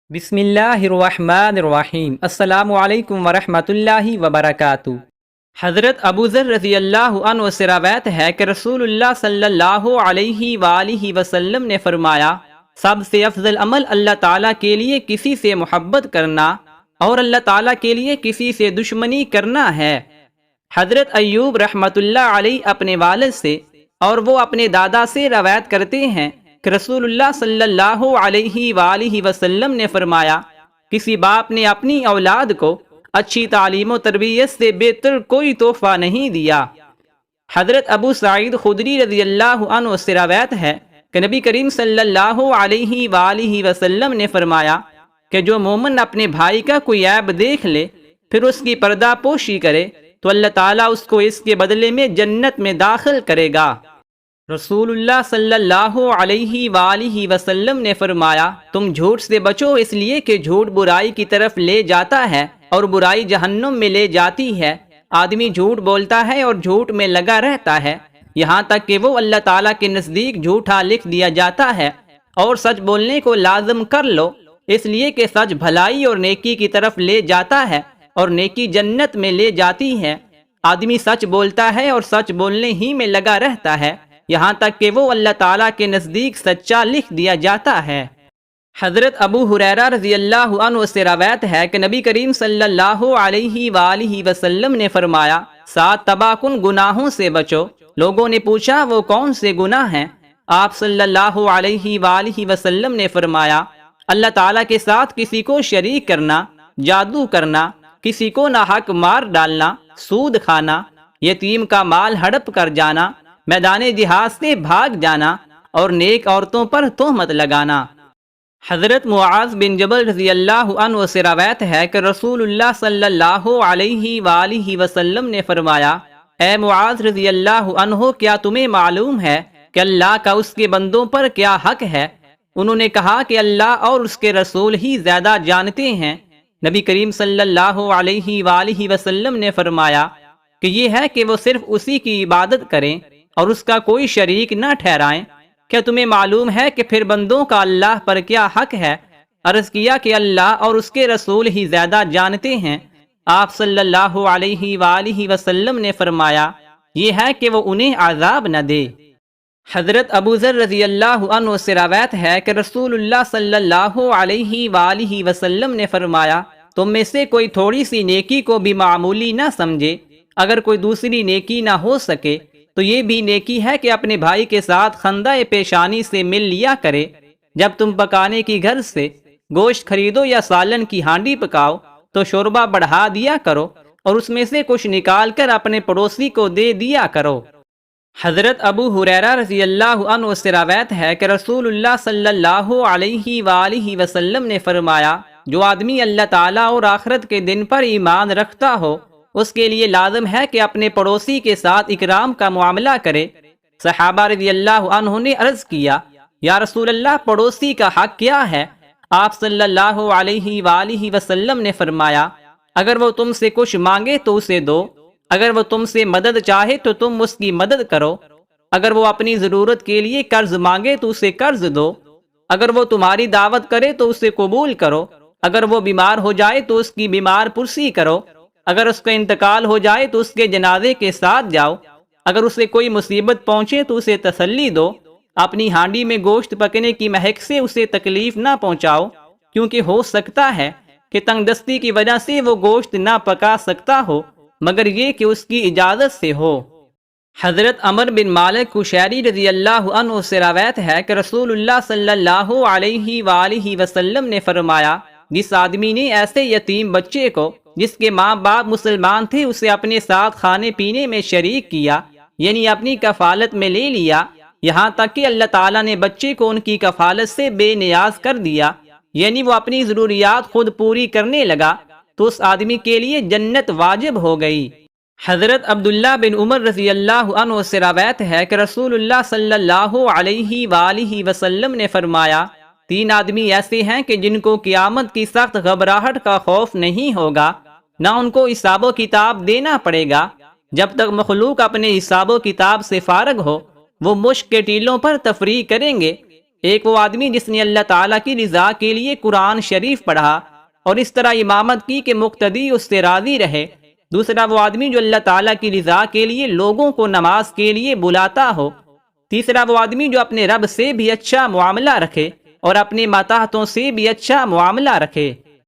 بسم اللہ الرحمن الرحیم۔ السلام علیکم ورحمۃ اللہ وبرکاتہ۔ حضرت ابو ذر رضی اللہ عنہ سے روایت ہے کہ رسول اللہ صلی اللہ علیہ وآلہ وسلم نے فرمایا، سب سے افضل عمل اللہ تعالیٰ کے لیے کسی سے محبت کرنا اور اللہ تعالیٰ کے لیے کسی سے دشمنی کرنا ہے۔ حضرت ایوب رحمۃ اللہ علیہ اپنے والد سے اور وہ اپنے دادا سے روایت کرتے ہیں کہ رسول اللہ صلی اللہ علیہ وآلہ وسلم نے فرمایا، کسی باپ نے اپنی اولاد کو اچھی تعلیم و تربیت سے بہتر کوئی تحفہ نہیں دیا۔ حضرت ابو سعید خدری رضی اللہ عنہ سے روایت ہے کہ نبی کریم صلی اللہ علیہ وآلہ وسلم نے فرمایا کہ جو مومن اپنے بھائی کا کوئی عیب دیکھ لے پھر اس کی پردہ پوشی کرے تو اللہ تعالیٰ اس کو اس کے بدلے میں جنت میں داخل کرے گا۔ رسول اللہ صلی اللہ علیہ وآلہ وسلم نے فرمایا، تم جھوٹ سے بچو، اس لیے کہ جھوٹ برائی کی طرف لے جاتا ہے اور برائی جہنم میں لے جاتی ہے۔ آدمی جھوٹ بولتا ہے اور جھوٹ میں لگا رہتا ہے یہاں تک کہ وہ اللہ تعالیٰ کے نزدیک جھوٹا لکھ دیا جاتا ہے، اور سچ بولنے کو لازم کر لو، اس لیے کہ سچ بھلائی اور نیکی کی طرف لے جاتا ہے اور نیکی جنت میں لے جاتی ہے۔ آدمی سچ بولتا ہے اور سچ بولنے ہی میں لگا رہتا ہے یہاں تک کہ وہ اللہ تعالیٰ کے نزدیک سچا لکھ دیا جاتا ہے۔ حضرت ابو ہریرہ رضی اللہ عنہ سے روایت ہے کہ نبی کریم صلی اللہ علیہ وآلہ وسلم نے فرمایا، 7 تباہ کن گناہوں سے بچو۔ لوگوں نے پوچھا وہ کون سے گناہ ہیں؟ آپ صلی اللہ علیہ وآلہ وسلم نے فرمایا، اللہ تعالیٰ کے ساتھ کسی کو شریک کرنا، جادو کرنا، کسی کو ناحق مار ڈالنا، سود کھانا، یتیم کا مال ہڑپ کر جانا، میدان جہاد سے بھاگ جانا اور نیک عورتوں پر تہمت لگانا۔ حضرت معاذ بن جبل رضی اللہ عنہ سے روایت ہے کہ رسول اللہ صلی اللہ علیہ وآلہ وسلم نے فرمایا، اے معاذ رضی اللہ عنہ، کیا تمہیں معلوم ہے کہ اللہ کا اس کے بندوں پر کیا حق ہے؟ انہوں نے کہا کہ اللہ اور اس کے رسول ہی زیادہ جانتے ہیں۔ نبی کریم صلی اللہ علیہ وآلہ وسلم نے فرمایا کہ یہ ہے کہ وہ صرف اسی کی عبادت کریں اور اس کا کوئی شریک نہ ٹھہرائیں۔ کیا تمہیں معلوم ہے کہ پھر بندوں کا اللہ پر کیا حق ہے؟ عرض کیا کہ اللہ اور اس کے رسول ہی زیادہ جانتے ہیں۔ آپ صلی اللہ علیہ وآلہ وسلم نے فرمایا، یہ ہے کہ وہ انہیں عذاب نہ دے۔ حضرت ابو ذر رضی اللہ عنہ سے روایت ہے کہ رسول اللہ صلی اللہ علیہ وآلہ وسلم نے فرمایا، تم میں سے کوئی تھوڑی سی نیکی کو بھی معمولی نہ سمجھے، اگر کوئی دوسری نیکی نہ ہو سکے تو یہ بھی نیکی ہے کہ اپنے بھائی کے ساتھ خندہ پیشانی سے مل لیا کرے۔ جب تم پکانے کی گھر سے گوشت خریدو یا سالن کی ہانڈی پکاؤ تو شوربہ بڑھا دیا کرو اور اس میں سے کچھ نکال کر اپنے پڑوسی کو دے دیا کرو۔ حضرت ابو ہریرہ رضی اللہ عنہ سے روایت ہے کہ رسول اللہ صلی اللہ علیہ وآلہ وسلم نے فرمایا، جو آدمی اللہ تعالیٰ اور آخرت کے دن پر ایمان رکھتا ہو اس کے لیے لازم ہے کہ اپنے پڑوسی کے ساتھ اکرام کا معاملہ کرے۔ صحابہ رضی اللہ عنہ نے عرض کیا، یا رسول اللہ، پڑوسی کا حق کیا ہے؟ آپ صلی اللہ علیہ وآلہ وسلم نے فرمایا، اگر وہ تم سے کچھ مانگے تو اسے دو، اگر وہ تم سے مدد چاہے تو تم اس کی مدد کرو، اگر وہ اپنی ضرورت کے لیے قرض مانگے تو اسے قرض دو، اگر وہ تمہاری دعوت کرے تو اسے قبول کرو، اگر وہ بیمار ہو جائے تو اس کی بیمار پرسی کرو، اگر اس کا انتقال ہو جائے تو اس کے جنازے کے ساتھ جاؤ، اگر اسے کوئی مصیبت پہنچے تو اسے تسلی دو، اپنی ہانڈی میں گوشت پکنے کی مہک سے اسے تکلیف نہ پہنچاؤ، کیونکہ ہو سکتا ہے کہ تنگ دستی کی وجہ سے وہ گوشت نہ پکا سکتا ہو مگر یہ کہ اس کی اجازت سے ہو۔ حضرت عمر بن مالک کشیری رضی اللہ عنہ سے روایت ہے کہ رسول اللہ صلی اللہ علیہ وآلہ وسلم نے فرمایا، جس آدمی نے ایسے یتیم بچے کو جس کے ماں باپ مسلمان تھے اسے اپنے ساتھ کھانے پینے میں شریک کیا، یعنی اپنی کفالت میں لے لیا، یہاں تک کہ اللہ تعالیٰ نے بچے کو ان کی کفالت سے بے نیاز کر دیا، یعنی وہ اپنی ضروریات خود پوری کرنے لگا، تو اس آدمی کے لیے جنت واجب ہو گئی۔ حضرت عبداللہ بن عمر رضی اللہ عنہ سے روایت ہے کہ رسول اللہ صلی اللہ علیہ وآلہ وسلم نے فرمایا، 3 آدمی ایسے ہیں کہ جن کو قیامت کی سخت گھبراہٹ کا خوف نہیں ہوگا، نہ ان کو حساب و کتاب دینا پڑے گا۔ جب تک مخلوق اپنے حساب و کتاب سے فارغ ہو وہ مشک کے ٹیلوں پر تفریح کریں گے۔ ایک وہ آدمی جس نے اللہ تعالیٰ کی رضا کے لیے قرآن شریف پڑھا اور اس طرح امامت کی کہ مقتدی اس سے راضی رہے۔ دوسرا وہ آدمی جو اللہ تعالیٰ کی رضا کے لیے لوگوں کو نماز کے لیے بلاتا ہو۔ تیسرا وہ آدمی جو اپنے رب سے بھی اچھا معاملہ رکھے اور اپنے ماتحتوں سے بھی اچھا معاملہ رکھے۔